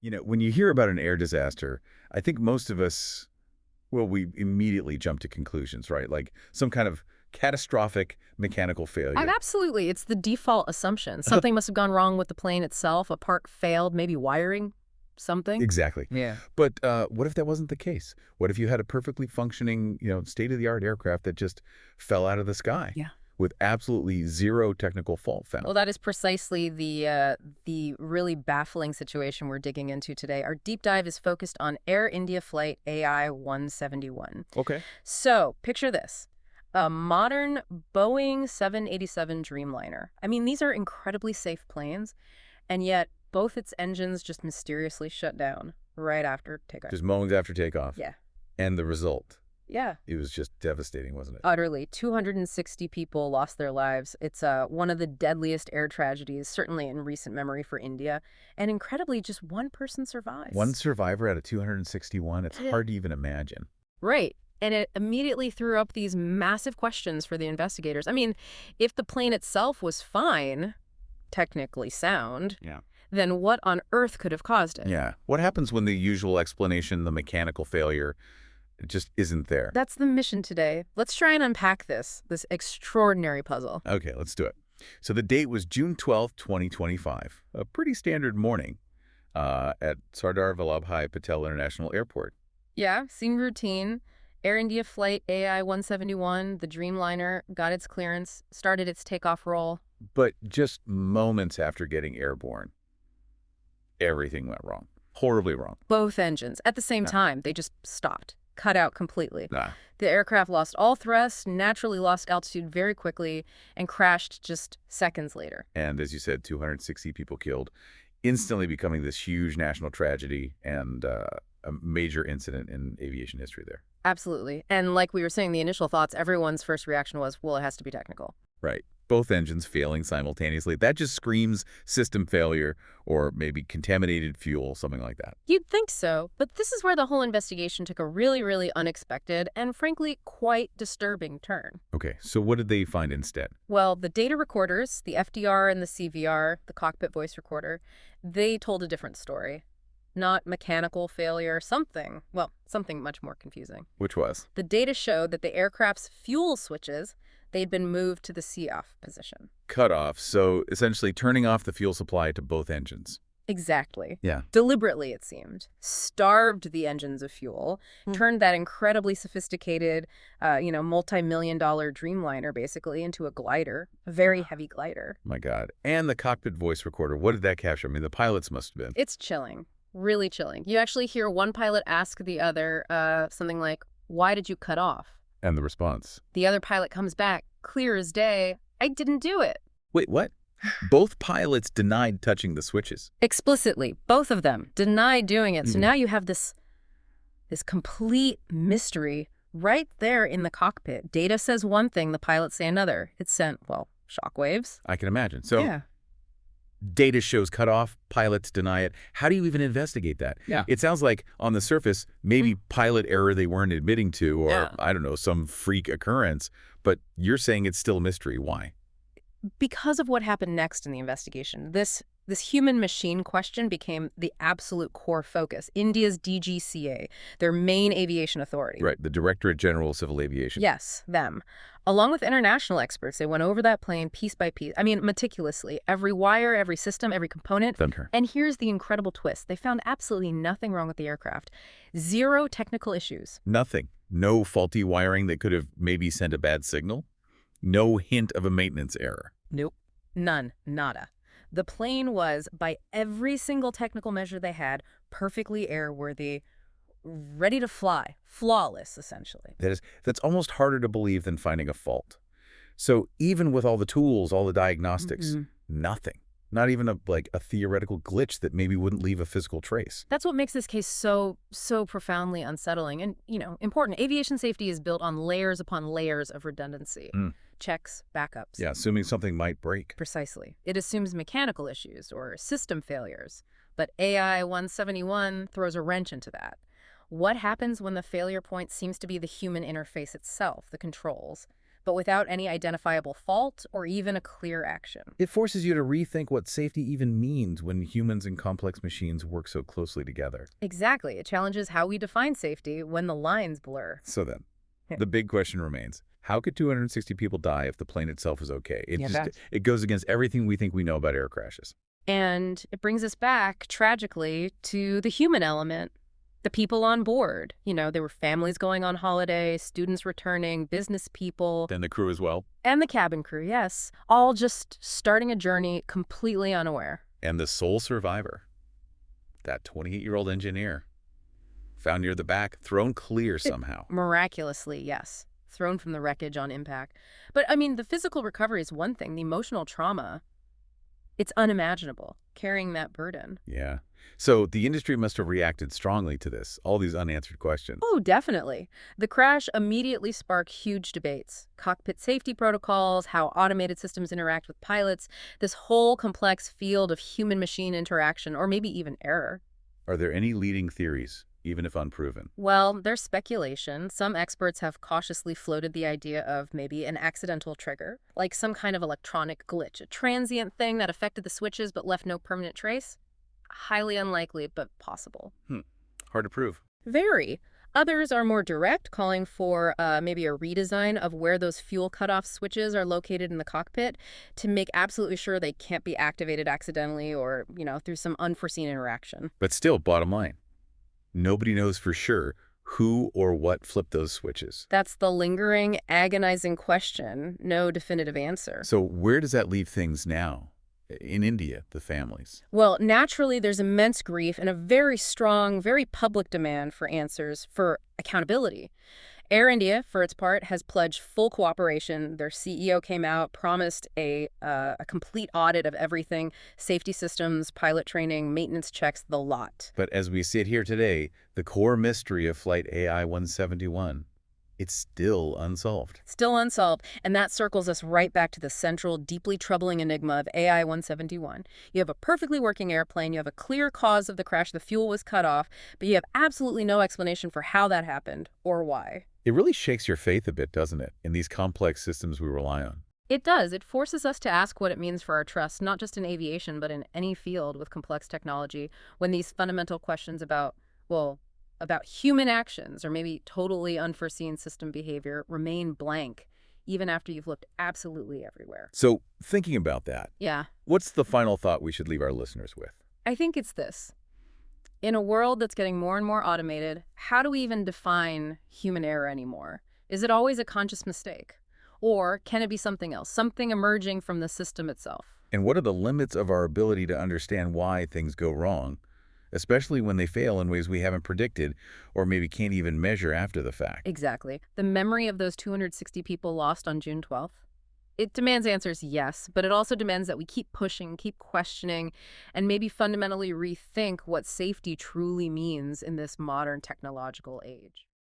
When you hear about an air disaster, I think most of us, well, we immediately jump to conclusions, right? Like some kind of catastrophic mechanical failure. Absolutely. It's the default assumption. Something must have gone wrong with the plane itself. A part failed, maybe wiring, something. Exactly. Yeah. But what if that wasn't the case? What if you had a perfectly functioning, state-of-the-art aircraft that just fell out of the sky Yeah. with absolutely zero technical fault Well, found? that is precisely the really baffling situation we're digging into today. Our deep dive is focused on Air India flight AI171. Okay. So, picture this. A modern Boeing 787 Dreamliner. I mean, these are incredibly safe planes, and yet both its engines just mysteriously shut down right after takeoff. Just moments after takeoff. Yeah. And the result, Yeah. it was just devastating, wasn't it? Utterly. 260 people lost their lives. It's one of the deadliest air tragedies, certainly in recent memory for India. And incredibly, just one person survives. One survivor out of 261, it's hard to even imagine. Right. And it immediately threw up these massive questions for the investigators. I mean, if the plane itself was fine, technically sound, Yeah. then what on earth could have caused it? Yeah. What happens when the usual explanation, the mechanical failure, just isn't there? That's the mission today. Let's try and unpack this extraordinary puzzle. Okay, let's do it. So the date was June 12th, 2025, a pretty standard morning at Sardar Vallabhbhai Patel International Airport. Yeah, seemed routine. Air India flight AI171, the Dreamliner, got its clearance, started its takeoff roll. But just moments after getting airborne, everything went wrong. Horribly wrong. Both engines. At the same Ah. time, they just stopped, cut out completely. Ah. The aircraft lost all thrust, naturally lost altitude very quickly, and crashed just seconds later. And as you said, 260 people killed, instantly becoming this huge national tragedy and a major incident in aviation history there. Absolutely. And like we were saying, the initial thoughts, everyone's first reaction was, well, it has to be technical. Right. Both engines failing simultaneously. That just screams system failure or maybe contaminated fuel, something like that. You'd think so, but this is where the whole investigation took a really, really unexpected and frankly quite disturbing turn. Okay, so what did they find instead? Well, the data recorders, the FDR and the CVR, the cockpit voice recorder, they told a different story. Not mechanical failure, something much more confusing. Which was? The data showed that the aircraft's fuel switches, they'd been moved to the C-off position. Cut off, so essentially turning off the fuel supply to both engines. Exactly. Yeah. Deliberately, it seemed. Starved the engines of fuel, turned that incredibly sophisticated, multi-million-dollar Dreamliner basically into a glider, a very heavy glider. My God. And the cockpit voice recorder, what did that capture? I mean, the pilots must have been. It's chilling. Really chilling. You actually hear one pilot ask the other something like, "Why did you cut off?" And the response. The other pilot comes back, clear as day, "I didn't do it." Wait, what? Both pilots denied touching the switches. Explicitly, both of them denied doing it. So now you have this complete mystery right there in the cockpit. Data says one thing, the pilots say another. It sent, shockwaves. I can imagine. So Yeah. data shows cut off, pilots deny it. How do you even investigate that? Yeah. It sounds like on the surface, maybe pilot error they weren't admitting to or, Yeah. I don't know, some freak occurrence. But you're saying it's still a mystery. Why? Because of what happened next in the investigation, this human-machine question became the absolute core focus. India's DGCA, their main aviation authority. Right, the Directorate General of Civil Aviation. Yes, them. Along with international experts, they went over that plane piece by piece. I mean, meticulously. Every wire, every system, every component. Thunder. And here's the incredible twist. They found absolutely nothing wrong with the aircraft. Zero technical issues. Nothing. No faulty wiring that could have maybe sent a bad signal. No hint of a maintenance error. Nope. None. Nada. The plane was, by every single technical measure they had, perfectly airworthy, ready to fly. Flawless, essentially. That's almost harder to believe than finding a fault. So even with all the tools, all the diagnostics, nothing. Not even a theoretical glitch that maybe wouldn't leave a physical trace. That's what makes this case so profoundly unsettling and, important. Aviation safety is built on layers upon layers of redundancy. Checks, backups. Yeah, assuming something might break. Precisely. It assumes mechanical issues or system failures. But AI171 throws a wrench into that. What happens when the failure point seems to be the human interface itself, the controls? but without any identifiable fault or even a clear action. It forces you to rethink what safety even means when humans and complex machines work so closely together. Exactly. It challenges how we define safety when the lines blur. So then, the big question remains, how could 260 people die if the plane itself is okay? It goes against everything we think we know about air crashes. And it brings us back, tragically, to the human element. The people on board. There were families going on holiday, students returning, business people. Then the crew as well. And the cabin crew, yes. All just starting a journey completely unaware. And the sole survivor, that 28-year-old engineer, found near the back, thrown clear somehow. Miraculously, yes. Thrown from the wreckage on impact. But, the physical recovery is one thing. The emotional trauma, it's unimaginable, carrying that burden. Yeah. So the industry must have reacted strongly to this, all these unanswered questions. Oh, definitely. The crash immediately sparked huge debates. Cockpit safety protocols, how automated systems interact with pilots, this whole complex field of human-machine interaction, or maybe even error. Are there any leading theories, even if unproven? Well, there's speculation. Some experts have cautiously floated the idea of maybe an accidental trigger, like some kind of electronic glitch, a transient thing that affected the switches but left no permanent trace. Highly unlikely, but possible. Hard to prove. Very. Others are more direct, calling for maybe a redesign of where those fuel cutoff switches are located in the cockpit to make absolutely sure they can't be activated accidentally or, through some unforeseen interaction. But still, bottom line, nobody knows for sure who or what flipped those switches. That's the lingering, agonizing question. No definitive answer. So where does that leave things now? In India, the families. Well, naturally, there's immense grief and a very strong, very public demand for answers, for accountability. Air India, for its part, has pledged full cooperation. Their CEO came out, promised a complete audit of everything, safety systems, pilot training, maintenance checks, the lot. But as we sit here today, the core mystery of Flight AI171, it's still unsolved. Still unsolved, and that circles us right back to the central, deeply troubling enigma of AI-171. You have a perfectly working airplane, you have a clear cause of the crash, the fuel was cut off, but you have absolutely no explanation for how that happened or why. It really shakes your faith a bit, doesn't it, in these complex systems we rely on? It does. It forces us to ask what it means for our trust, not just in aviation, but in any field with complex technology, when these fundamental questions about human actions or maybe totally unforeseen system behavior remain blank, even after you've looked absolutely everywhere. So, thinking about that, Yeah. what's the final thought we should leave our listeners with? I think it's this. In a world that's getting more and more automated, how do we even define human error anymore? Is it always a conscious mistake? Or can it be something else, something emerging from the system itself? And what are the limits of our ability to understand why things go wrong, especially when they fail in ways we haven't predicted or maybe can't even measure after the fact? Exactly. The memory of those 260 people lost on June 12th, it demands answers, yes, but it also demands that we keep pushing, keep questioning, and maybe fundamentally rethink what safety truly means in this modern technological age.